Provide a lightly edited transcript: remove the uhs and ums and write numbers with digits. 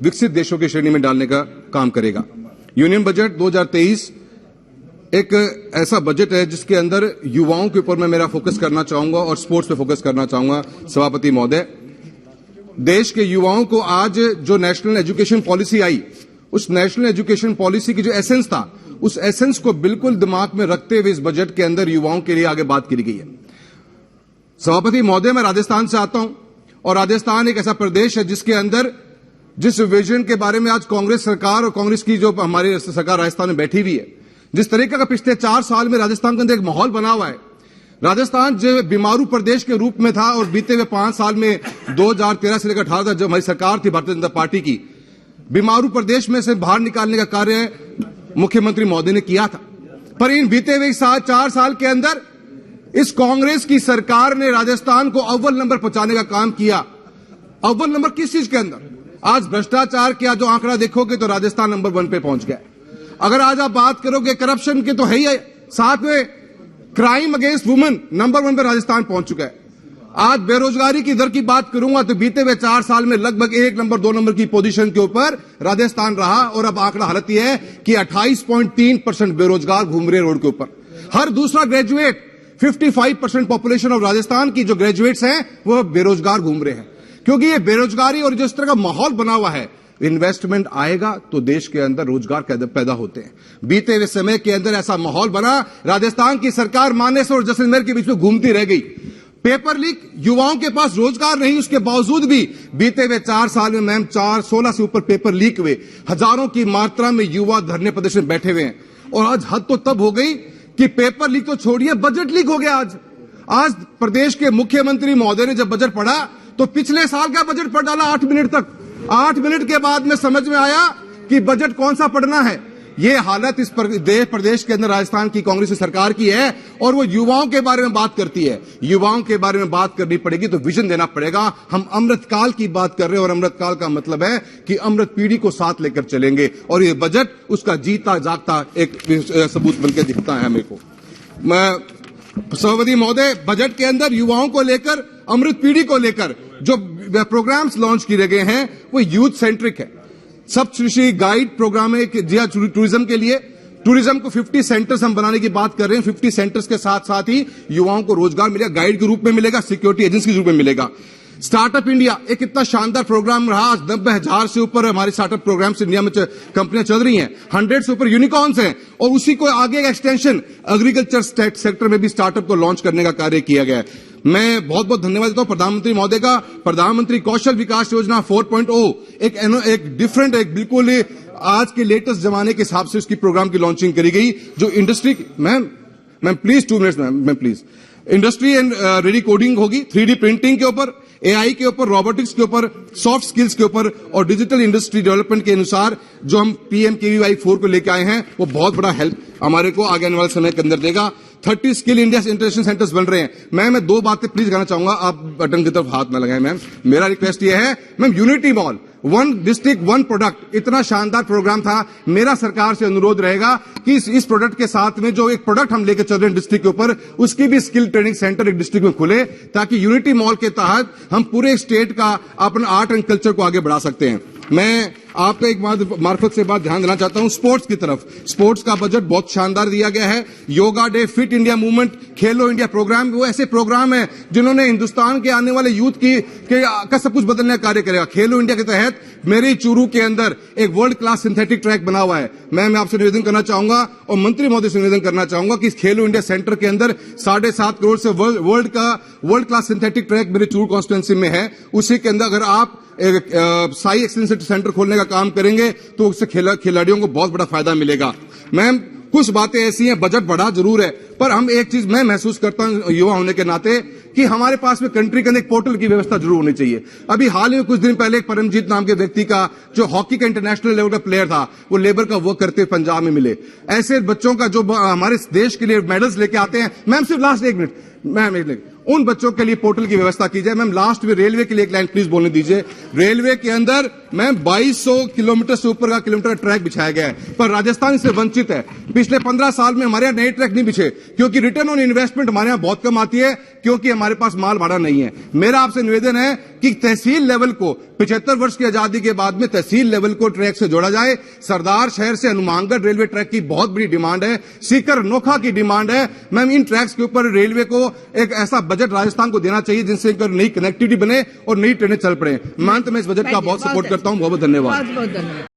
विकसित देशों की श्रेणी में डालने का काम करेगा। यूनियन बजट 2023 एक ऐसा बजट है जिसके अंदर युवाओं के ऊपर मैं मेरा फोकस करना चाहूंगा और स्पोर्ट्स पे फोकस करना चाहूंगा। सभापति महोदय, देश के युवाओं को आज जो नेशनल एजुकेशन पॉलिसी आई, उस नेशनल एजुकेशन पॉलिसी की जो एसेंस था, उस एसेंस को बिल्कुल दिमाग में रखते हुए इस बजट के अंदर युवाओं के लिए आगे बात की गई है। सभापति महोदय, मैं राजस्थान से आता हूं और राजस्थान एक ऐसा प्रदेश है जिसके अंदर जिस विजन के बारे में आज कांग्रेस सरकार और कांग्रेस की जो हमारी सरकार राजस्थान में बैठी हुई है, जिस तरीके का पिछले 4 साल में राजस्थान के अंदर एक माहौल बना हुआ है। राजस्थान जो बीमारू प्रदेश के रूप में था और बीते हुए 5 साल में 2013 से लेकर 18 तक जब हमारी सरकार थी भारतीय जनता पार्टी की, बीमारू प्रदेश में से बाहर निकालने का कार्य मुख्यमंत्री महोदय ने किया था। पर इन बीते हुए 4 साल के अंदर इस कांग्रेस की सरकार ने राजस्थान को अव्वल नंबर पहुंचाने का काम किया। अव्वल नंबर किस चीज के अंदर? आज भ्रष्टाचार का जो आंकड़ा देखोगे तो राजस्थान नंबर 1 पे पहुंच गया। अगर आज आप बात करोगे करप्शन के तो है ही है, साथ में क्राइम अगेंस्ट वुमेन नंबर 1 पे राजस्थान पहुंच चुका है। आज बेरोजगारी की दर की बात करूंगा तो बीते हुए 4 साल में लगभग 1 नंबर 2 नंबर की पोजीशन के ऊपर राजस्थान रहा और अब आंकड़ा हालत यह है कि 28.3% बेरोजगार घूम रहे रोड के ऊपर। हर दूसरा ग्रेजुएट, 55% पॉपुलेशन ऑफ राजस्थान की जो ग्रेजुएट्स हैं वो बेरोजगार घूम रहे हैं, क्योंकि ये बेरोजगारी और जिस तरह का माहौल बना हुआ है, इन्वेस्टमेंट आएगा तो देश के अंदर रोजगार पैदा होते हैं। बीते हुए समय के अंदर ऐसा माहौल बना, राजस्थान की सरकार मानेसर और जैसलमेर के बीच में घूमती रह गई। पेपर लीक, युवाओं के पास रोजगार नहीं, उसके बावजूद भी बीते हुए 4 साल में मैम 16 से ऊपर पेपर लीक हुए। हजारों की मात्रा में युवा धरने प्रदर्शन में बैठे हुए हैं। और आज हद तो तब हो गई कि पेपर लीक तो छोड़िए, बजट लीक हो गया। आज प्रदेश के मुख्यमंत्री महोदय ने जब बजट पढ़ा तो पिछले साल का बजट पढ़ डाला 8 मिनट तक। 8 मिनट के बाद में समझ में आया कि बजट कौन सा पढ़ना है। ये हालत इस प्रदेश के अंदर राजस्थान की कांग्रेस सरकार की है और वो युवाओं के बारे में बात करती है। युवाओं के बारे में बात करनी पड़ेगी तो विजन देना पड़ेगा। हम अमृतकाल की बात कर रहे हैं और अमृतकाल का मतलब है कि अमृत पीढ़ी को साथ लेकर चलेंगे और ये बजट उसका जीता जागता एक सबूत बनकर दिखता है मेरे को। मैं सभापति महोदय, बजट के अंदर युवाओं को लेकर, अमृत पीढ़ी को लेकर जो प्रोग्राम्स लॉन्च किए गए हैं वो यूथ सेंट्रिक है। सप्तऋषि गाइड प्रोग्राम है टूरिज्म के लिए। टूरिज्म को 50 सेंटर्स हम बनाने की बात कर रहे हैं। 50 सेंटर्स के साथ साथ ही युवाओं को रोजगार मिलेगा, गाइड के रूप में मिलेगा, सिक्योरिटी एजेंसी के रूप में मिलेगा। स्टार्टअप इंडिया एक इतना शानदार प्रोग्राम रहा। आज 90,000 से ऊपर हमारे स्टार्टअप प्रोग्राम्स इंडिया में कंपनियां चल रही हैं। 100 से ऊपर यूनिकॉर्न्स हैं और उसी को आगे एक्सटेंशन एग्रीकल्चर सेक्टर में भी स्टार्टअप को लॉन्च करने का कार्य किया गया है। मैं बहुत बहुत धन्यवाद देता हूं प्रधानमंत्री महोदय का। प्रधानमंत्री कौशल विकास योजना 4.0 एक डिफरेंट, एक बिल्कुल आज के लेटेस्ट जमाने के हिसाब से उसकी प्रोग्राम की लॉन्चिंग करी गई। जो industry, ma'am please 2 minutes ma'am please. Industry and ready coding होगी, 3D प्रिंटिंग के ऊपर, AI के ऊपर, रोबोटिक्स के ऊपर, सॉफ्ट स्किल्स के ऊपर और डिजिटल इंडस्ट्री डेवलपमेंट के अनुसार जो हम PMKVY 4 को लेकर आए हैं वो बहुत बड़ा हेल्प हमारे को आगे आने वाले समय के अंदर देगा। 30 स्किल इंडिया इंटरनेशनल सेंटर्स बन रहे हैं। मैं 2 बातें प्लीज कहना चाहूंगा, आप बटन की तरफ हाथ न लगाएं मैम। मेरा रिक्वेस्ट ये है ma'am, unity mall, 1 district 1 product, इतना शानदार प्रोग्राम था। मेरा सरकार से अनुरोध रहेगा कि इस प्रोडक्ट के साथ में जो एक प्रोडक्ट हम लेकर चल रहे हैं डिस्ट्रिक्ट के ऊपर, उसकी भी स्किल ट्रेनिंग सेंटर एक डिस्ट्रिक्ट में खुले, ताकि यूनिटी मॉल के तहत हम पूरे स्टेट का अपना आर्ट एंड कल्चर को आगे बढ़ा सकते हैं। मैं आपका एक मार्फत से बात ध्यान देना चाहता हूं स्पोर्ट्स की तरफ। स्पोर्ट्स का बजट बहुत शानदार दिया गया है। Yoga day, fit India movement, खेलो इंडिया प्रोग्राम, वो ऐसे प्रोग्राम है जिन्होंने हिंदुस्तान के आने वाले यूथ का सब कुछ बदलने का कार्य करेगा। खेलो इंडिया के तहत मेरे चूरू के अंदर एक वर्ल्ड क्लास सिंथेटिक ट्रैक बना हुआ है। मैं आपसे निवेदन करना चाहूंगा और मंत्री महोदय से निवेदन करना चाहूंगा कि इस खेलो इंडिया सेंटर के अंदर 7.5 करोड़ से वर्ल्ड क्लास सिंथेटिक ट्रैक मेरे चूरू कॉन्स्टिट्यूंसी में है। उसी के अंदर अगर आप साई एक्सलेंस सेंटर खोलने का काम करेंगे तो उससे खिलाड़ियों को बहुत बड़ा फायदा मिलेगा। मैम, कुछ बातें ऐसी हैं, बजट बढ़ा जरूर है, पर हम एक चीज मैं महसूस करता हूं युवा होने के नाते कि हमारे पास में कंट्री के अंदर एक पोर्टल की व्यवस्था जरूर होनी चाहिए। अभी हाल ही में कुछ दिन पहले एक परमजीत नाम के व्यक्ति का, जो हॉकी का इंटरनेशनल लेवल का प्लेयर था, वो लेबर का वर्क करते हुए पंजाब में मिले। ऐसे बच्चों का जो हमारे देश के लिए मेडल्स लेके आते हैं, मैम सिर्फ लास्ट 1 मिनट मैम, उन बच्चों के लिए पोर्टल की व्यवस्था की जाए। मैम लास्ट में रेलवे के लिए एक लाइन प्लीज बोलने दीजिए। रेलवे के अंदर मैं 2200 किलोमीटर से ऊपर का किलोमीटर का ट्रैक बिछाया गया है, पर राजस्थान इससे वंचित है। पिछले 15 साल में हमारे यहाँ नए ट्रैक नहीं बिछे, क्योंकि रिटर्न ऑन इन्वेस्टमेंट हमारे यहाँ बहुत कम आती है, क्योंकि हमारे पास माल भाड़ा नहीं है। मेरा आपसे निवेदन है कि तहसील लेवल को 75 वर्ष की आजादी के बाद में तहसील लेवल को ट्रैक से जोड़ा जाए। सरदार शहर से हनुमानगढ़ रेलवे ट्रैक की बहुत बड़ी डिमांड है, सीकर नोखा की डिमांड है। मैम, इन ट्रैक्स के ऊपर रेलवे को एक ऐसा बजट राजस्थान को देना चाहिए जिनसे नई कनेक्टिविटी बने और नई ट्रेनें चल पड़े। मैं अंत में इस बजट का बहुत सपोर्ट करता हूं। बहुत बहुत धन्यवाद।